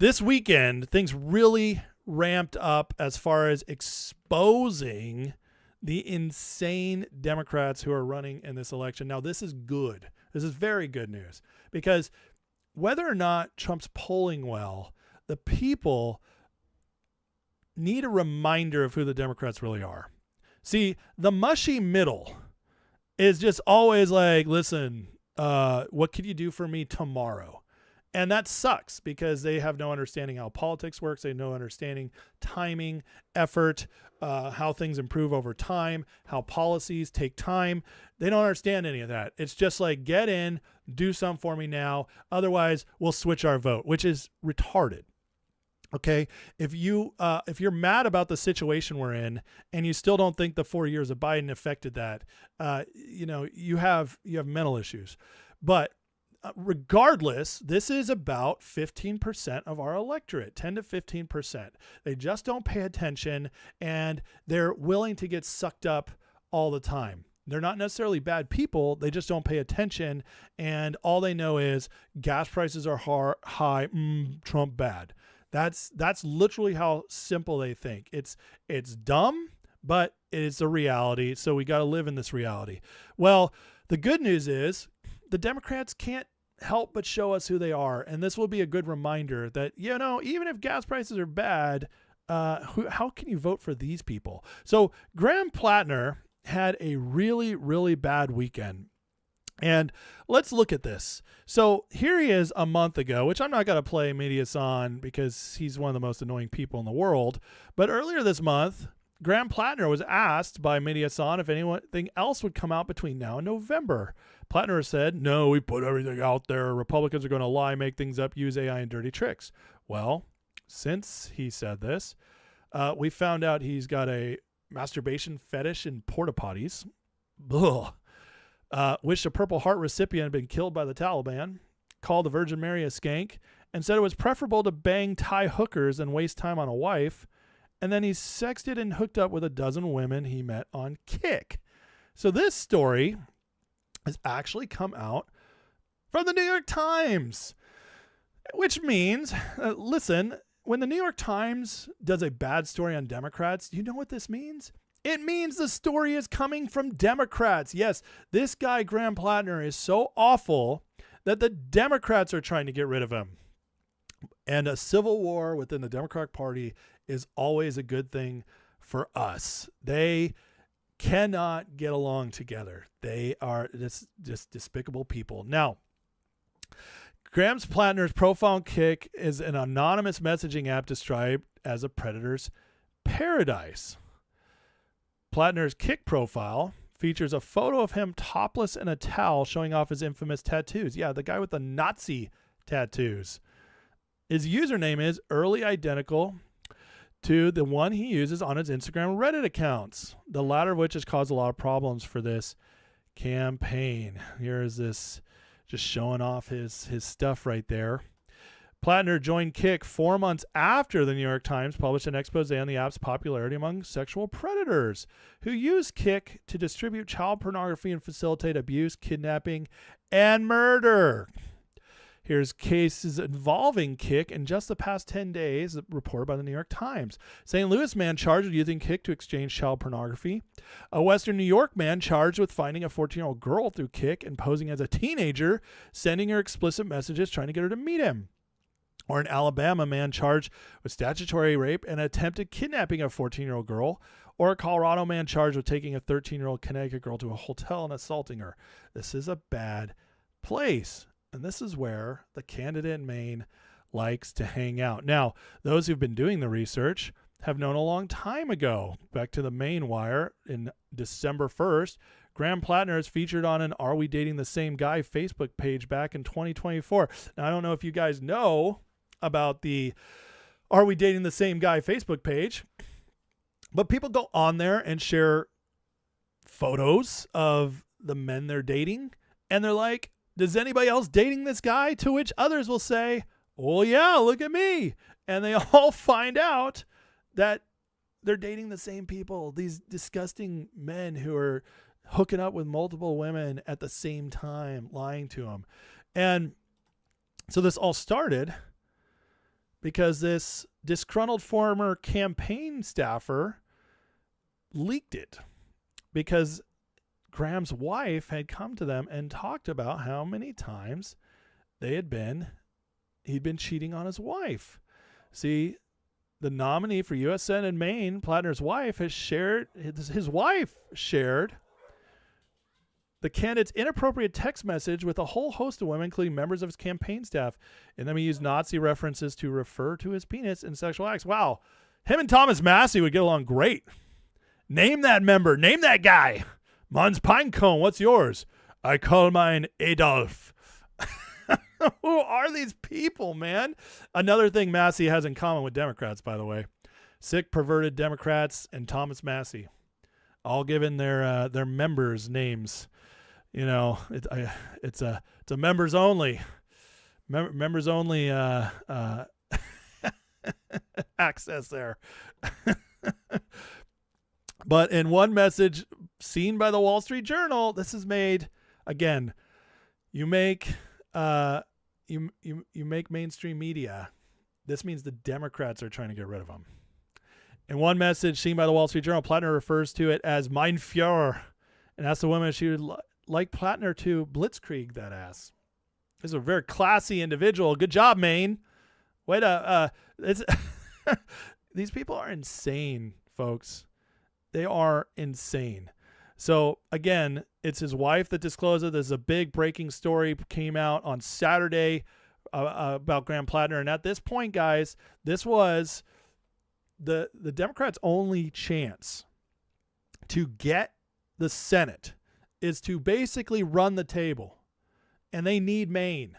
This weekend, things really ramped up as far as exposing the insane Democrats who are running in this election. Now, this is good. This is very good news, because whether or not Trump's polling well, the people need a reminder of who the Democrats really are. See, the mushy middle is just always like, listen, what could you do for me tomorrow? And that sucks, because they have no understanding how politics works. They have no understanding timing, effort, how things improve over time, how policies take time. They don't understand any of that. It's just like, get in, do something for me now. Otherwise, we'll switch our vote, which is retarded. Okay, if you're mad about the situation we're in and you still don't think the 4 years of Biden affected that, you have mental issues. But regardless, this is about 15% of our electorate, 10 to 15%. They just don't pay attention, and they're willing to get sucked up all the time. They're not necessarily bad people. They just don't pay attention, and all they know is gas prices are high, Trump bad. That's literally how simple they think. It's dumb, but it's a reality. So we got to live in this reality. Well, the good news is the Democrats can't help but show us who they are. And this will be a good reminder that, even if gas prices are bad, how can you vote for these people? So Graham Platner had a really, really bad weekend. And let's look at this. So here he is a month ago, which I'm not going to play Medias on because he's one of the most annoying people in the world. But earlier this month, Graham Platner was asked by Medias on if anything else would come out between now and November. Platner said, no, we put everything out there. Republicans are going to lie, make things up, use AI and dirty tricks. Well, since he said this, we found out he's got a masturbation fetish in porta potties. Ugh. Wished a Purple Heart recipient had been killed by the Taliban, called the Virgin Mary a skank, and said it was preferable to bang Thai hookers than waste time on a wife. And then he sexted and hooked up with a dozen women he met on Kick. So this story has actually come out from the New York Times, which means, listen, when the New York Times does a bad story on Democrats, do you know what this means? It means the story is coming from Democrats. Yes, this guy, Graham Platner, is so awful that the Democrats are trying to get rid of him. And a civil war within the Democratic Party is always a good thing for us. They cannot get along together. They are just despicable people. Now, Graham Platner's profile on Kick is an anonymous messaging app described as a predator's paradise. Platner's Kick profile features a photo of him topless in a towel showing off his infamous tattoos. Yeah, the guy with the Nazi tattoos. His username is early identical to the one he uses on his Instagram and Reddit accounts, the latter of which has caused a lot of problems for this campaign. Here is this just showing off his stuff right there. Platner joined Kick 4 months after the New York Times published an expose on the app's popularity among sexual predators who use Kick to distribute child pornography and facilitate abuse, kidnapping, and murder. Here's cases involving Kick in just the past 10 days, reported by the New York Times. St. Louis man charged with using Kick to exchange child pornography. A Western New York man charged with finding a 14-year-old girl through Kick and posing as a teenager, sending her explicit messages trying to get her to meet him. Or an Alabama man charged with statutory rape and attempted kidnapping of a 14-year-old girl. Or a Colorado man charged with taking a 13-year-old Connecticut girl to a hotel and assaulting her. This is a bad place. And this is where the candidate in Maine likes to hang out. Now, those who've been doing the research have known a long time ago. Back to the Maine Wire in December 1st, Graham Platner is featured on an Are We Dating the Same Guy Facebook page back in 2024. Now, I don't know if you guys know about the Are We Dating the Same Guy Facebook page, but people go on there and share photos of the men they're dating, and they're like, does anybody else dating this guy? To which others will say, oh yeah, look at me. And they all find out that they're dating the same people, these disgusting men who are hooking up with multiple women at the same time, lying to them. And so this all started because this disgruntled former campaign staffer leaked it, because Graham's wife had come to them and talked about how many times he'd been cheating on his wife. See, the nominee for U.S. Senate in Maine, Platner's wife, has shared, his wife shared the candidate's inappropriate text message with a whole host of women, including members of his campaign staff. And then he used Nazi references to refer to his penis in sexual acts. Wow. Him and Thomas Massey would get along great. Name that member. Name that guy. Mine's Pinecone. What's yours? I call mine Adolf. Who are these people, man? Another thing Massey has in common with Democrats, by the way. Sick, perverted Democrats and Thomas Massey, all given their members names. You know, it's a members only, members only access there. But in one message seen by the Wall Street Journal, this is made again. You make you make mainstream media. This means the Democrats are trying to get rid of them. In one message seen by the Wall Street Journal, Platner refers to it as Mein Führer and asks the woman if she would like Platner to blitzkrieg that ass. This is a very classy individual. Good job, Maine. Way to these people are insane, folks. They are insane. So again, it's his wife that disclosed it. There's a big breaking story came out on Saturday about Graham Platner. And at this point, guys, this was the Democrats' only chance to get the Senate is to basically run the table. And they need Maine.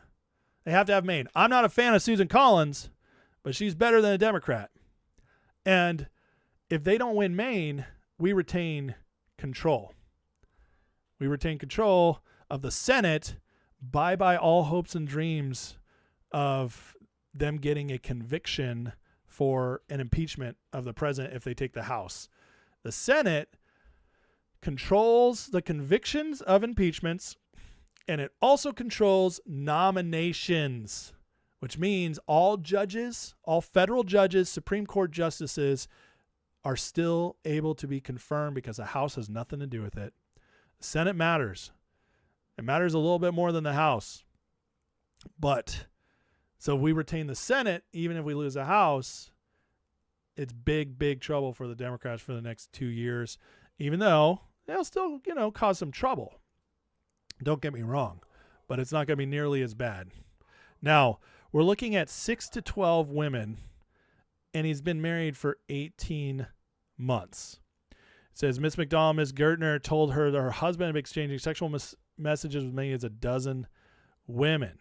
They have to have Maine. I'm not a fan of Susan Collins, but she's better than a Democrat. And if they don't win Maine, we retain control. We retain control of the Senate. Bye-bye all hopes and dreams of them getting a conviction for an impeachment of the president if they take the House. The Senate controls the convictions of impeachments, and it also controls nominations, which means all judges, all federal judges, Supreme Court justices are still able to be confirmed because the House has nothing to do with it. The Senate matters. It matters a little bit more than the House. But so we retain the Senate, even if we lose the House, it's big, big trouble for the Democrats for the next 2 years, even though they'll still, cause some trouble. Don't get me wrong, but it's not going to be nearly as bad. Now, we're looking at 6 to 12 women, and he's been married for 18 months. It says Miss McDonald, Miss Gertner told her that her husband had been exchanging sexual messages with many as a dozen women.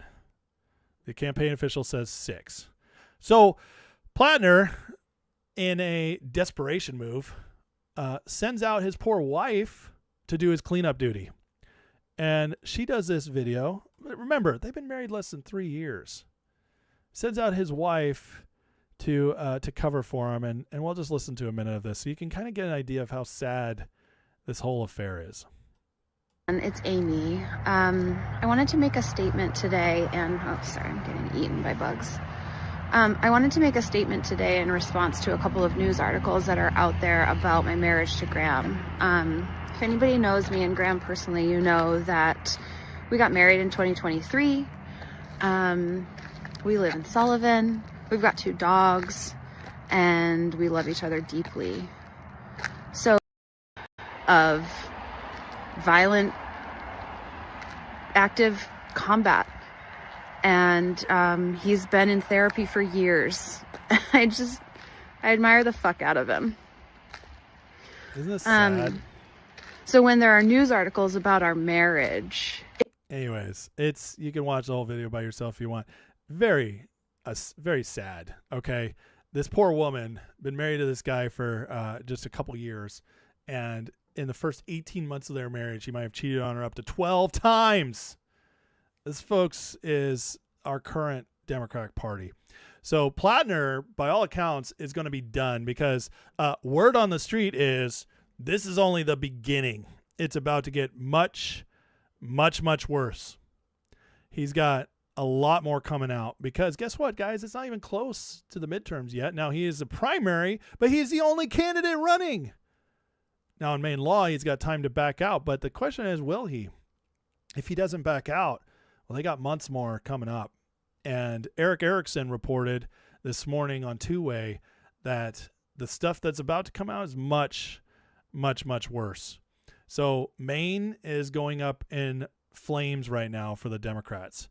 The campaign official says 6. So Platner, in a desperation move, sends out his poor wife to do his cleanup duty. And she does this video. Remember, they've been married less than 3 years. Sends out his wife to cover for him, and we'll just listen to a minute of this so you can kind of get an idea of how sad this whole affair is. It's Amy. I wanted to make a statement today, and I'm getting eaten by bugs. I wanted to make a statement today in response to a couple of news articles that are out there about my marriage to Graham. If anybody knows me and Graham personally, you know that we got married in 2023. We live in Sullivan. We've got 2 dogs, and we love each other deeply. So, of violent, active combat. And he's been in therapy for years. I admire the fuck out of him. Isn't this sad? So when there are news articles about our marriage... Anyways, you can watch the whole video by yourself if you want. Very sad, okay? This poor woman, been married to this guy for just a couple years, and in the first 18 months of their marriage, he might have cheated on her up to 12 times. This, folks, is our current Democratic Party. So Platner, by all accounts, is going to be done because word on the street is this is only the beginning. It's about to get much, much, much worse. He's got a lot more coming out, because guess what, guys? It's not even close to the midterms yet. Now, he is the primary, but he's the only candidate running. Now, in Maine law, he's got time to back out, but the question is, will he? If he doesn't back out, well, they got months more coming up. And Eric Erickson reported this morning on Two-Way that the stuff that's about to come out is much, much, much worse. So Maine is going up in flames right now for the Democrats.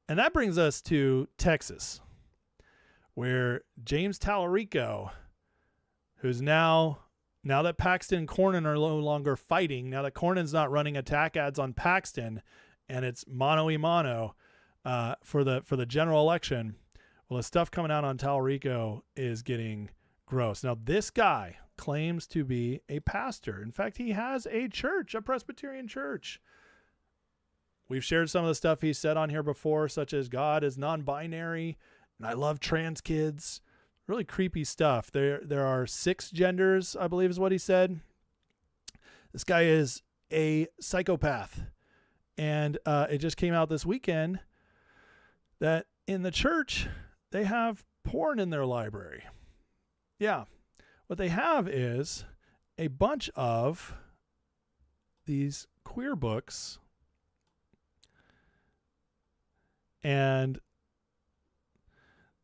And that brings us to Texas, where James Talarico, who's now that Paxton and Cornyn are no longer fighting, now that Cornyn's not running attack ads on Paxton and it's mano-a-mano for the general election, well, the stuff coming out on Talarico is getting gross. Now, this guy claims to be a pastor. In fact, he has a church, a Presbyterian church. We've shared some of the stuff he said on here before, such as God is non-binary and I love trans kids. Really creepy stuff. There are 6 genders, I believe is what he said. This guy is a psychopath. And it just came out this weekend that in the church, they have porn in their library. Yeah. What they have is a bunch of these queer books and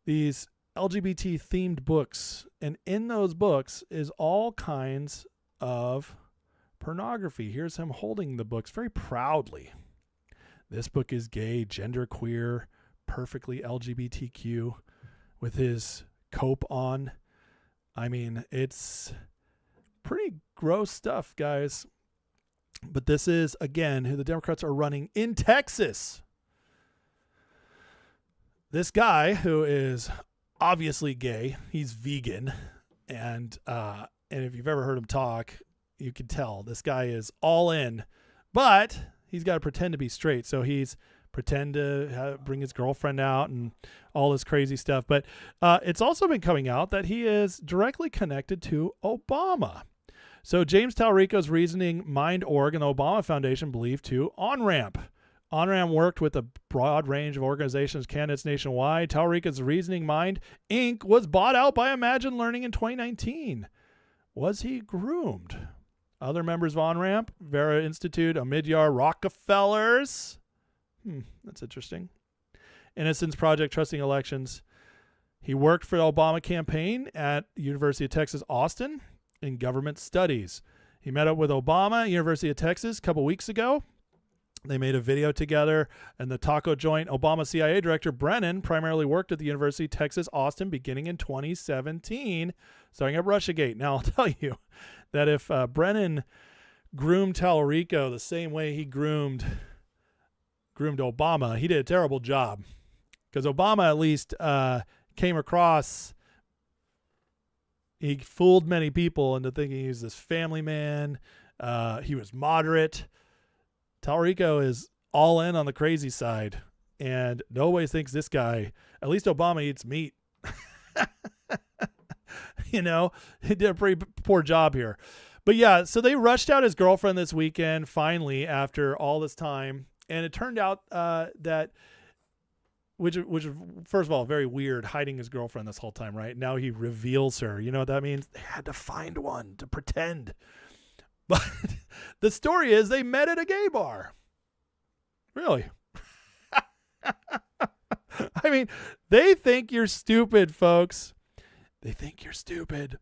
these LGBT themed books. And in those books is all kinds of pornography. Here's him holding the books very proudly. This book is gay, genderqueer, perfectly LGBTQ with his cope on. I mean, it's pretty gross stuff, guys. But this is, again, who the Democrats are running in Texas. This guy, who is obviously gay, he's vegan, and if you've ever heard him talk, you can tell this guy is all in, but he's got to pretend to be straight. So he's pretend to bring his girlfriend out and all this crazy stuff. But it's also been coming out that he is directly connected to Obama. So James Talarico's reasoning mind.org and the Obama Foundation believe to OnRamp. OnRamp worked with a broad range of organizations, candidates nationwide. Talarico's Reasoning Mind, Inc. was bought out by Imagine Learning in 2019. Was he groomed? Other members of OnRamp, Vera Institute, Omidyar, Rockefellers. That's interesting. Innocence Project, Trusting Elections. He worked for the Obama campaign at University of Texas, Austin in government studies. He met up with Obama, University of Texas, a couple weeks ago. They made a video together, and the taco joint Obama CIA director Brennan primarily worked at the University of Texas, Austin, beginning in 2017, starting at Russiagate. Now, I'll tell you that if Brennan groomed Talarico the same way he groomed Obama, he did a terrible job, because Obama at least came across, he fooled many people into thinking he was this family man. He was moderate. Talarico is all in on the crazy side, and nobody thinks this guy, at least Obama, eats meat. You know, he did a pretty poor job here. But yeah, so they rushed out his girlfriend this weekend, finally, after all this time. And it turned out that, which is, first of all, very weird, hiding his girlfriend this whole time, right? Now he reveals her. You know what that means? They had to find one to pretend. But the story is they met at a gay bar. Really? I mean, they think you're stupid, folks. They think you're stupid.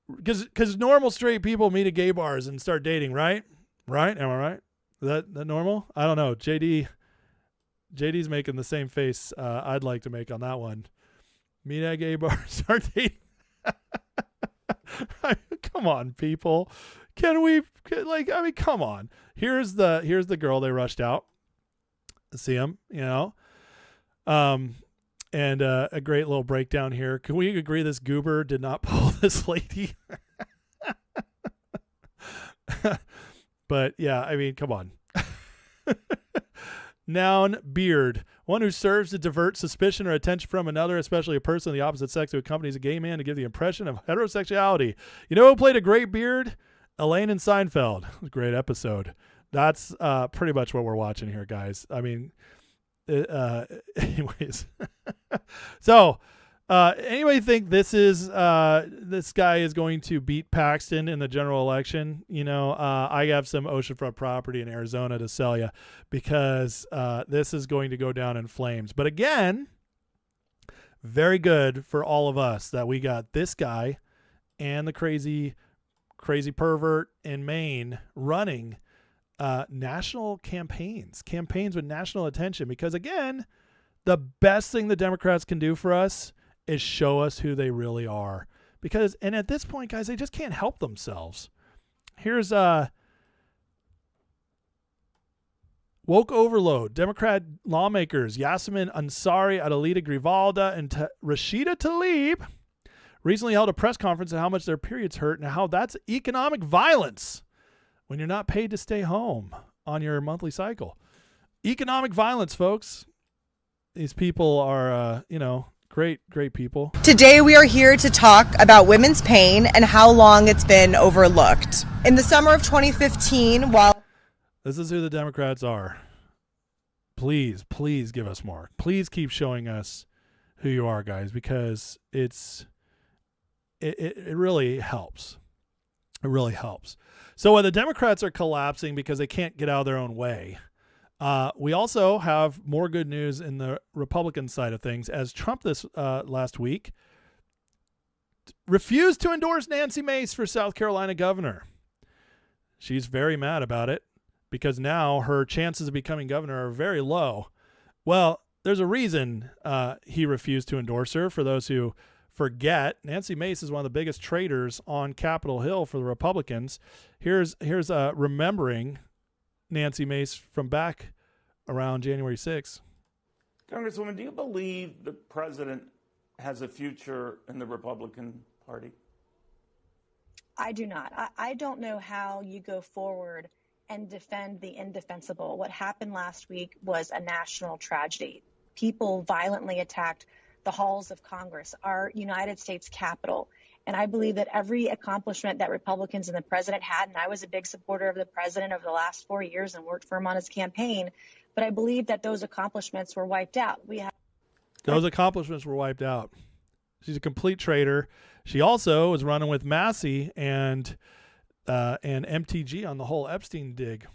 Because normal straight people meet at gay bars and start dating, right? Right? Am I right? Is that normal? I don't know. JD's making the same face I'd like to make on that one. Meet at a gay bar, start dating. Come on, people. Come on. Here's the girl they rushed out to see him, you know. And a great little breakdown here. Can we agree this goober did not pull this lady? But yeah, I mean, come on. Noun, beard. One who serves to divert suspicion or attention from another, especially a person of the opposite sex who accompanies a gay man to give the impression of heterosexuality. You know who played a great beard? Elaine in Seinfeld. It was a great episode. That's pretty much what we're watching here, guys. I mean, anyways. So, anybody think this guy is going to beat Paxton in the general election? You know, I have some oceanfront property in Arizona to sell you because this is going to go down in flames. But again, very good for all of us that we got this guy and the crazy pervert in Maine running national campaigns with national attention, because again, the best thing the Democrats can do for us is show us who they really are, and at this point, guys, they just can't help themselves. Here's woke overload. Democrat lawmakers Yasemin Ansari, Adelita Grivalda, and Rashida Tlaib recently held a press conference on how much their periods hurt and how that's economic violence when you're not paid to stay home on your monthly cycle. Economic violence, folks. These people are, great people. Today we are here to talk about women's pain and how long it's been overlooked. In the summer of 2015, while... This is who the Democrats are. Please give us more. Please keep showing us who you are, guys, because it really helps. It really helps. So while the Democrats are collapsing because they can't get out of their own way, we also have more good news in the Republican side of things, as Trump this last week refused to endorse Nancy Mace for South Carolina governor. She's very mad about it because now her chances of becoming governor are very low. Well, there's a reason he refused to endorse her. For those who forget, Nancy Mace is one of the biggest traitors on Capitol Hill for the Republicans. Here's remembering Nancy Mace from back around January 6th. Congresswoman, do you believe the president has a future in the Republican Party? I do not. I don't know how you go forward and defend the indefensible. What happened last week was a national tragedy. People violently attacked the halls of Congress, our United States Capitol. And I believe that every accomplishment that Republicans and the president had, and I was a big supporter of the president over the last 4 years and worked for him on his campaign, but I believe that those accomplishments were wiped out. Those accomplishments were wiped out. She's a complete traitor. She also was running with Massey and MTG on the whole Epstein dig.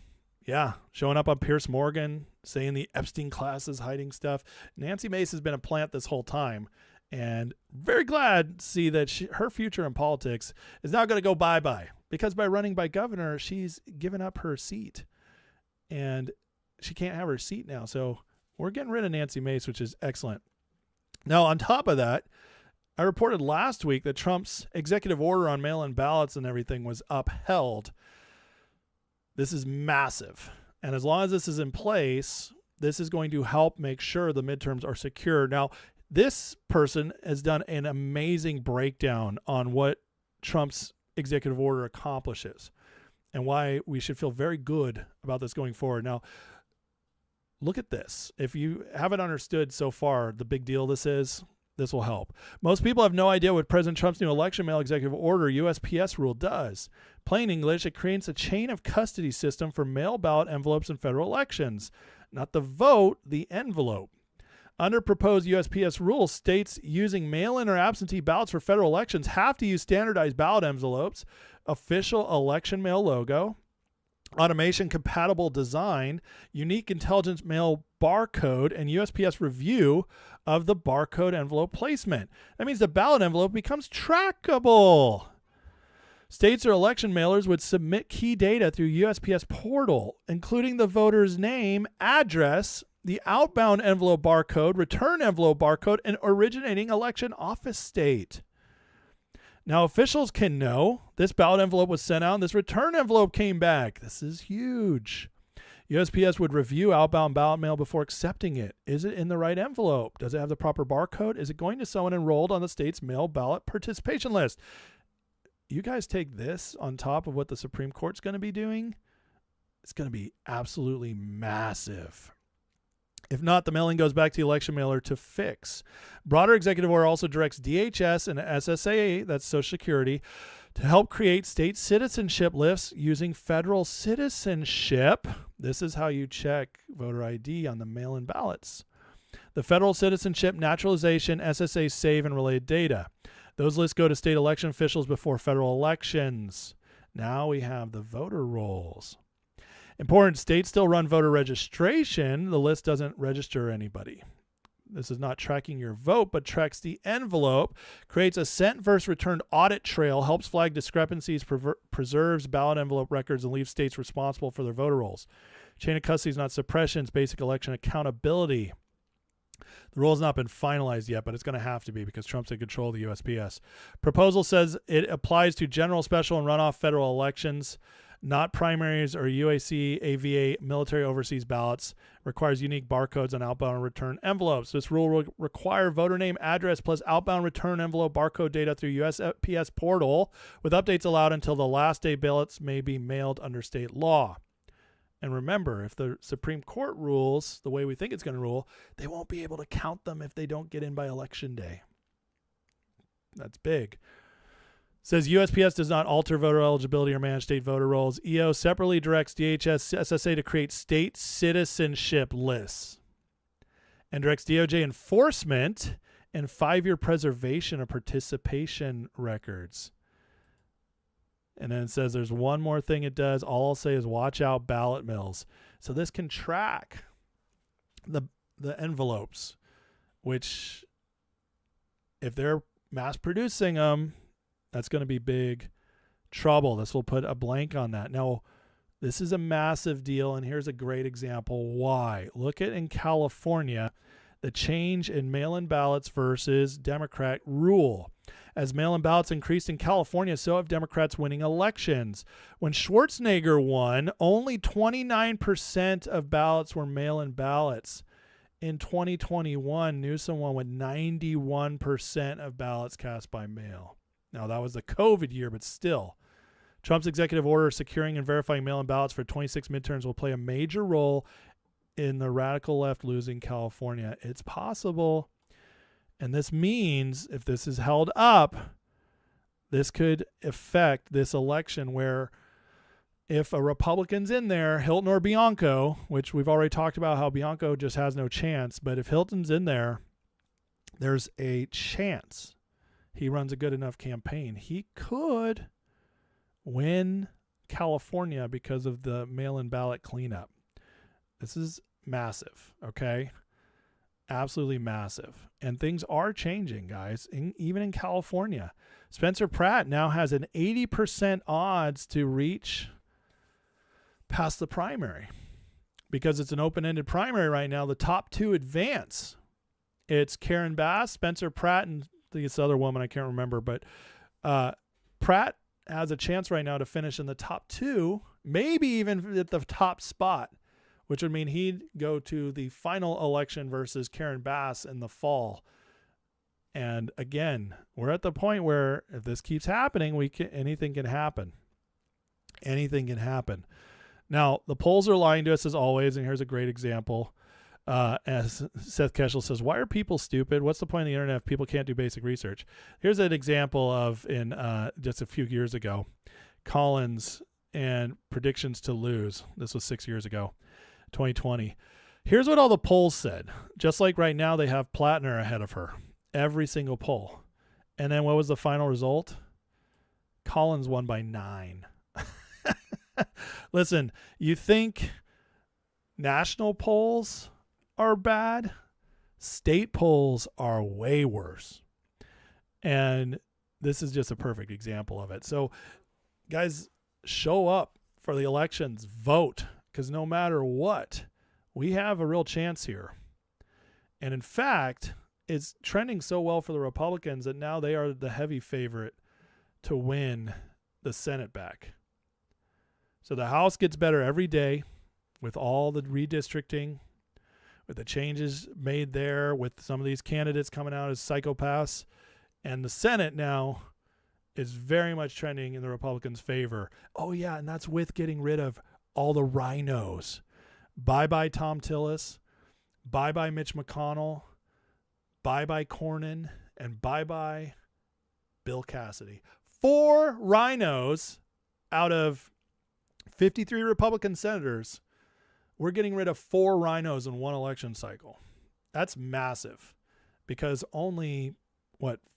Yeah, showing up on Piers Morgan, saying the Epstein class is hiding stuff. Nancy Mace has been a plant this whole time, and very glad to see that her future in politics is now going to go bye-bye, because by running by governor, she's given up her seat, and she can't have her seat now. So we're getting rid of Nancy Mace, which is excellent. Now, on top of that, I reported last week that Trump's executive order on mail-in ballots and everything was upheld. This is massive. And as long as this is in place, this is going to help make sure the midterms are secure. Now, this person has done an amazing breakdown on what Trump's executive order accomplishes and why we should feel very good about this going forward. Now, look at this. If you haven't understood so far the big deal this is, this will help. Most people have no idea what President Trump's new election mail executive order, USPS rule, does. Plain English, it creates a chain of custody system for mail ballot envelopes in federal elections. Not the vote, the envelope. Under proposed USPS rules, states using mail-in or absentee ballots for federal elections have to use standardized ballot envelopes, official election mail logo, automation-compatible design, unique intelligence mail barcode, and USPS review of the barcode envelope placement. That means the ballot envelope becomes trackable. States or election mailers would submit key data through USPS portal, including the voter's name, address, the outbound envelope barcode, return envelope barcode, and originating election office state. Now, officials can know this ballot envelope was sent out and this return envelope came back. This is huge. USPS would review outbound ballot mail before accepting it. Is it in the right envelope? Does it have the proper barcode? Is it going to someone enrolled on the state's mail ballot participation list? You guys take this on top of what the Supreme Court's going to be doing. It's going to be absolutely massive. If not, the mailing goes back to the election mailer to fix. Broader executive order also directs DHS and SSA, that's Social Security, to help create state citizenship lists using federal citizenship. This is how you check voter ID on the mail-in ballots. The federal citizenship, naturalization, SSA, save, and related data. Those lists go to state election officials before federal elections. Now we have the voter rolls. Important, states still run voter registration. The list doesn't register anybody. This is not tracking your vote, but tracks the envelope, creates a sent versus returned audit trail, helps flag discrepancies, preserves ballot envelope records, and leaves states responsible for their voter rolls. Chain of custody is not suppression, it's basic election accountability. The rule has not been finalized yet, but it's going to have to be because Trump's in control of the USPS. Proposal says it applies to general, special, and runoff federal elections, not primaries or UAC, AVA, military overseas ballots. Requires unique barcodes on outbound and return envelopes. This rule will require voter name, address, plus outbound return envelope barcode data through USPS portal, with updates allowed until the last day ballots may be mailed under state law. And remember, if the Supreme Court rules the way we think it's going to rule, they won't be able to count them if they don't get in by election day. That's big. Says USPS does not alter voter eligibility or manage state voter rolls. EO separately directs DHS SSA to create state citizenship lists and directs DOJ enforcement and 5-year preservation of participation records. And then it says there's one more thing it does. All I'll say is watch out ballot mills. So this can track the envelopes, which if they're mass producing them, that's going to be big trouble. This will put a blank on that. Now, this is a massive deal, and here's a great example why. Look at in California, the change in mail-in ballots versus Democrat rule. As mail-in ballots increased in California, so have Democrats winning elections. When Schwarzenegger won, only 29% of ballots were mail-in ballots. In 2021, Newsom won with 91% of ballots cast by mail. Now, that was the COVID year, but still. Trump's executive order securing and verifying mail-in ballots for 26 midterms will play a major role in the radical left losing California. It's possible. And this means if this is held up, this could affect this election where if a Republican's in there, Hilton or Bianco, which we've already talked about how Bianco just has no chance, but if Hilton's in there, there's a chance he runs a good enough campaign. He could win California because of the mail-in ballot cleanup. This is massive, okay? Absolutely massive. And things are changing, guys, even in California. Spencer Pratt now has an 80% odds to reach past the primary. Because it's an open-ended primary right now, the top two advance. It's Karen Bass, Spencer Pratt, and this other woman I can't remember, but Pratt has a chance right now to finish in the top two, maybe even at the top spot, which would mean he'd go to the final election versus Karen Bass in the fall. And again, we're at the point where if this keeps happening, anything can happen. Anything can happen. Now, the polls are lying to us as always, and here's a great example. As Seth Keshel says, why are people stupid? What's the point of the internet if people can't do basic research? Here's an example of in just a few years ago, Collins and predictions to lose. This was 6 years ago, 2020. Here's what all the polls said. Just like right now, they have Platner ahead of her. Every single poll. And then what was the final result? Collins won by 9. Listen, you think national polls are bad? State polls are way worse. And this is just a perfect example of it. So, guys, show up for the elections. Vote. Because no matter what, we have a real chance here. And in fact, it's trending so well for the Republicans that now they are the heavy favorite to win the Senate back. So the House gets better every day with all the redistricting, with the changes made there, with some of these candidates coming out as psychopaths. And the Senate now is very much trending in the Republicans' favor. Oh, yeah, and that's with getting rid of all the rhinos. Bye-bye Tom Tillis. Bye-bye Mitch McConnell. Bye-bye Cornyn. And bye-bye Bill Cassidy. 4 rhinos out of 53 Republican senators. We're getting rid of 4 rhinos in one election cycle. That's massive because only,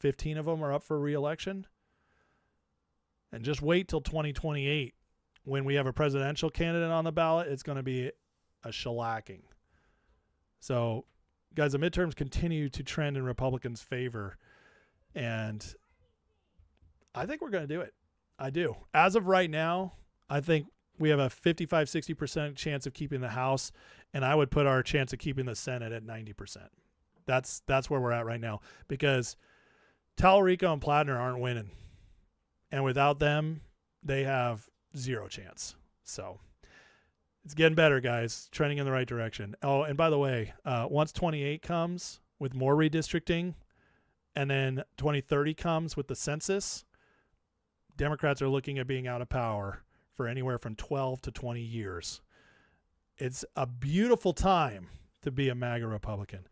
15 of them are up for re-election? And just wait till 2028 when we have a presidential candidate on the ballot. It's going to be a shellacking. So, guys, the midterms continue to trend in Republicans' favor. And I think we're going to do it. I do. As of right now, I think we have a 55-60% chance of keeping the House, and I would put our chance of keeping the Senate at 90%. That's where we're at right now because Talarico and Platner aren't winning. And without them, they have 0 chance. So it's getting better, guys. Trending in the right direction. Oh, and by the way, once 28 comes with more redistricting, and then 2030 comes with the census, Democrats are looking at being out of power for anywhere from 12 to 20 years. It's a beautiful time to be a MAGA Republican.